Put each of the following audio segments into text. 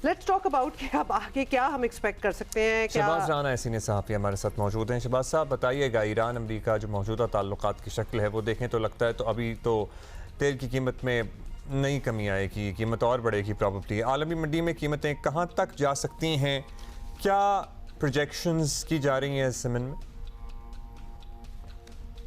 Let's talk about कि अब आगे क्या हम एक्सपेक्ट कर सकते हैं। क्या शहबाज राना सीनियर सहाफ़ी हमारे साथ मौजूद हैं। शहबाज साहब बताइएगा, ईरान अमेरिका जो मौजूदा ताल्लुकात की शक्ल है वो देखें तो लगता है तो अभी तो तेल की कीमत में नई कमी आएगी, कीमत और बढ़ेगी प्रॉब्ली। आलमी मंडी में कीमतें कहाँ तक जा सकती हैं, क्या प्रोजेक्शंस की जा रही हैं इस ज़मीन में?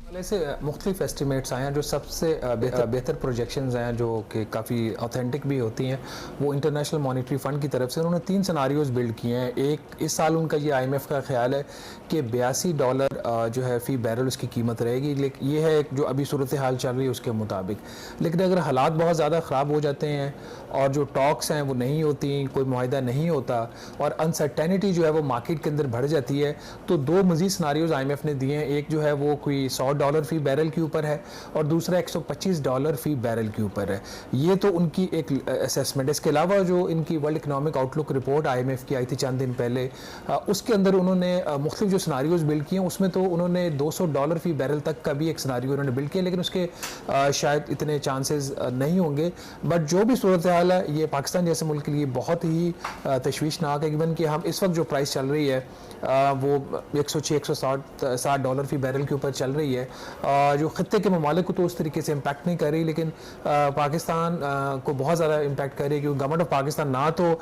ऐसे मुख्तलिफ एस्टिमेट्स आए हैं। जो सबसे बेहतर प्रोजेक्शंस हैं जो कि काफ़ी ऑथेंटिक भी होती हैं, वो इंटरनेशनल मॉनेटरी फ़ंड की तरफ से उन्होंने 3 सिनारियोज़ बिल्ड किए हैं। एक इस साल उनका ये IMF का ख्याल है कि $82 जो है फ़ी बैरल उसकी कीमत रहेगी। लेकिन ये है जो अभी सूरत हाल चल रही है उसके मुताबिक। लेकिन अगर हालात बहुत ज़्यादा ख़राब हो जाते हैं और जो टॉक्स हैं वो नहीं होती, कोई मुआहिदा नहीं होता और अनसर्टेनिटी जो है वो मार्केट के अंदर बढ़ जाती है, तो 2 मज़ीद सिनारियोज़ IMF ने दिए हैं। एक जो है वो कोई $100 फ़ी बैरल के ऊपर है और दूसरा $125 फ़ी बैरल के ऊपर है। ये तो उनकी एक असेसमेंट है। इसके अलावा जो इनकी world economic outlook report IMF की आई थी चंद दिन पहले, उसके अंदर उन्होंने मुख्तलिफ जो सिनारियोज़ बिल्ड किए हैं उसमें तो उन्होंने $200 फ़ी बैरल तक का भी एक सिनारियो उन्होंने बिल्ड किया, लेकिन उसके शायद इतने चांसेस नहीं होंगे। बट जो भी सूरत हाल है ये पाकिस्तान जैसे मुल्क के लिए बहुत ही तशवीशनाक है। इवन कि हम इस वक्त जो प्राइस चल रही है वो $160 फ़ी बैरल के ऊपर चल रही है, जो ख़त्ते के ममालिक को तो उस तरीके से इम्पैक्ट नहीं कर रही, लेकिन पाकिस्तान को बहुत ज़्यादा इम्पैक्ट कर रही है, क्योंकि गवर्नमेंट ऑफ पाकिस्तान ना तो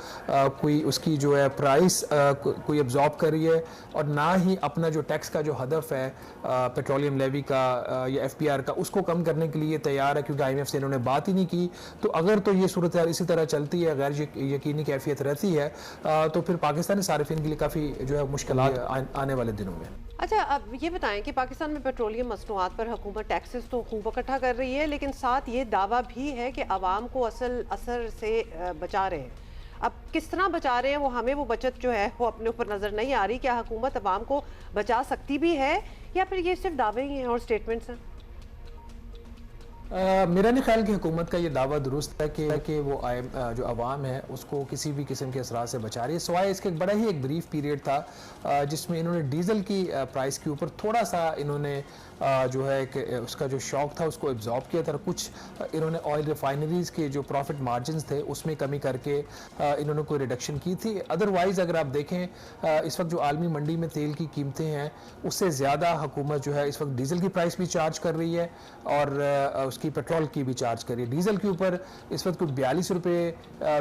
कोई उसकी जो है प्राइस कोई अब्जॉर्ब कर रही है और ना ही अपना जो टैक्स का जो हदफ है पेट्रोलियम लेवी का या FPR का उसको कम करने के लिए तैयार है, क्योंकि IMF से इन्होंने बात ही नहीं की। तो अगर तो ये सूरत इसी तरह चलती है, गैर यकीनी कैफियत रहती है, तो फिर पाकिस्तानी सारिफिन के लिए काफ़ी जो है मुश्किलात आने वाले दिनों में। अच्छा, अब ये बताएं कि पाकिस्तान में पेट्रोलियम मसनूआत पर हुकूमत टैक्सेस तो खूब इकट्ठा कर रही है, लेकिन साथ ये दावा भी है कि आवाम को असल असर से बचा रहे हैं। अब किस तरह बचा रहे हैं वो बचत जो है वो अपने ऊपर नज़र नहीं आ रही। क्या हुकूमत आवाम को बचा सकती भी है या फिर ये सिर्फ दावे ही हैं और स्टेटमेंट्स हैं? मेरा नहीं ख्याल कि हुकूमत का ये दावा दुरुस्त है कि वो जो आवाम है उसको किसी भी किस्म के असरात से बचा रही है। सवाए इसके बड़ा ही एक ब्रीफ पीरियड था जिसमें इन्होंने डीजल की प्राइस के ऊपर थोड़ा सा इन्होंने जो है कि उसका जो शॉक था उसको एब्जॉर्ब किया था। कुछ इन्होंने ऑयल रिफाइनरीज़ के जो प्रॉफिट मार्जिन्स थे उसमें कमी करके इन्होंने कोई रिडक्शन की थी। अदरवाइज़ अगर आप देखें इस वक्त जो आलमी मंडी में तेल की कीमतें हैं उससे ज़्यादा हुकूमत जो है इस वक्त डीजल की प्राइस भी चार्ज कर रही है और उसकी पेट्रोल की भी चार्ज कर रही है। डीजल के ऊपर इस वक्त कोई ₹42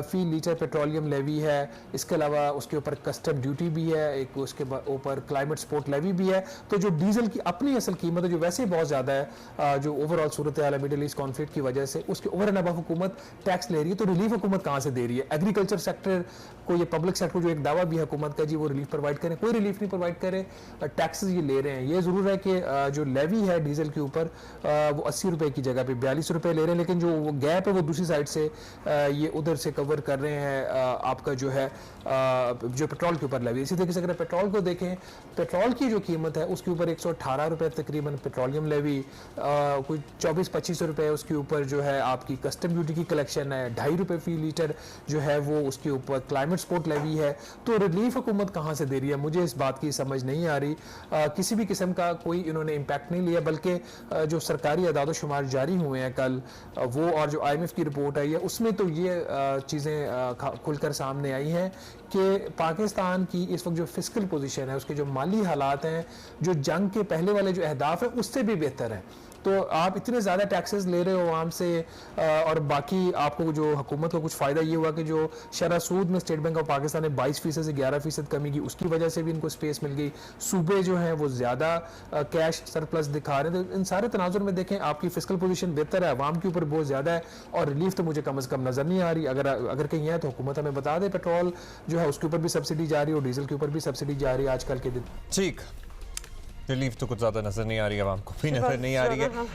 फ़ी लीटर पेट्रोलियम लेवी है। इसके अलावा उसके ऊपर कस्टम ड्यूटी भी है, एक उसके ऊपर क्लाइमेट सपोर्ट लेवी भी है। तो जो डीजल की अपनी असल कीमत जो वैसे ही बहुत ज़्यादा है, जो ओवरऑल सूरत हाल है मिडिल ईस्ट कॉन्फ्लिक्ट की वजह से, उसके ओवर एंड अबव हुकूमत टैक्स ले रही है। तो रिलीफ हुकूमत कहाँ से दे रही है? एग्रीकल्चर सेक्टर को, ये पब्लिक सेक्टर जो एक दावा भी है हुकूमत का जी वो रिलीफ प्रोवाइड करें, कोई रिलीफ नहीं प्रोवाइड करे, टैक्सेस ये ले रहे हैं। ये ज़रूर है कि जो लेवी है डीजल के ऊपर वो ₹80 की जगह पे ₹42 ले रहे हैं, लेकिन जो वो गैप है वो दूसरी साइड से ये उधर से कवर कर रहे हैं आपका जो है जो पेट्रोल के ऊपर लेवी। इसी तरीके से अगर पेट्रोल को देखें, पेट्रोल की जो कीमत है उसके ऊपर ₹118 तकरीबन पेट्रोलियम लेवी, कोई ₹24-25 उसके ऊपर जो है आपकी कस्टम ड्यूटी की कलेक्शन है, ₹2.5 फ़ी लीटर जो है वो उसके ऊपर क्लाइमेट सपोर्ट लेवी है। तो रिलीफ हुकूमत कहाँ से दे रही है, मुझे इस बात की समझ नहीं आ रही। किसी भी किस्म का कोई इन्होंने इम्पैक्ट नहीं लिया, बल्कि जो सरकारी अदाद शुमार जारी हुए हैं कल वो और जो IMF की रिपोर्ट आई है उसमें तो ये चीज़ें खुलकर सामने आई हैं कि पाकिस्तान की इस वक्त जो फिस्कल पोजीशन है, उसके जो माली हालात हैं, जो जंग के पहले वाले जो अहदाफ है उससे भी बेहतर है। तो आप इतने ज़्यादा टैक्सेस ले रहे हो आवाम से और बाकी आपको जो हुकूमत को कुछ फ़ायदा ये हुआ कि जो शरह सूद में स्टेट बैंक ऑफ पाकिस्तान ने 22% से 11% कमी की, उसकी वजह से भी इनको स्पेस मिल गई। सूबे जो हैं वो ज़्यादा कैश सरप्लस दिखा रहे हैं। तो इन सारे तनाजुर में देखें आपकी फिस्कल पोजीशन बेहतर है, आवाम के ऊपर बहुत ज़्यादा है और रिलीफ तो मुझे कम से कम नज़र नहीं आ रही। अगर कहीं है तो हुकूमत हमें बता दे। पेट्रोल जो है उसके ऊपर भी सब्सिडी जा रही है और डीजल के ऊपर भी सब्सिडी जा रही है आजकल के दिन। ठीक, रिलीफ तो कुछ ज़्यादा नज़र नहीं आ रही, आवाम को भी नज़र नहीं आ रही है।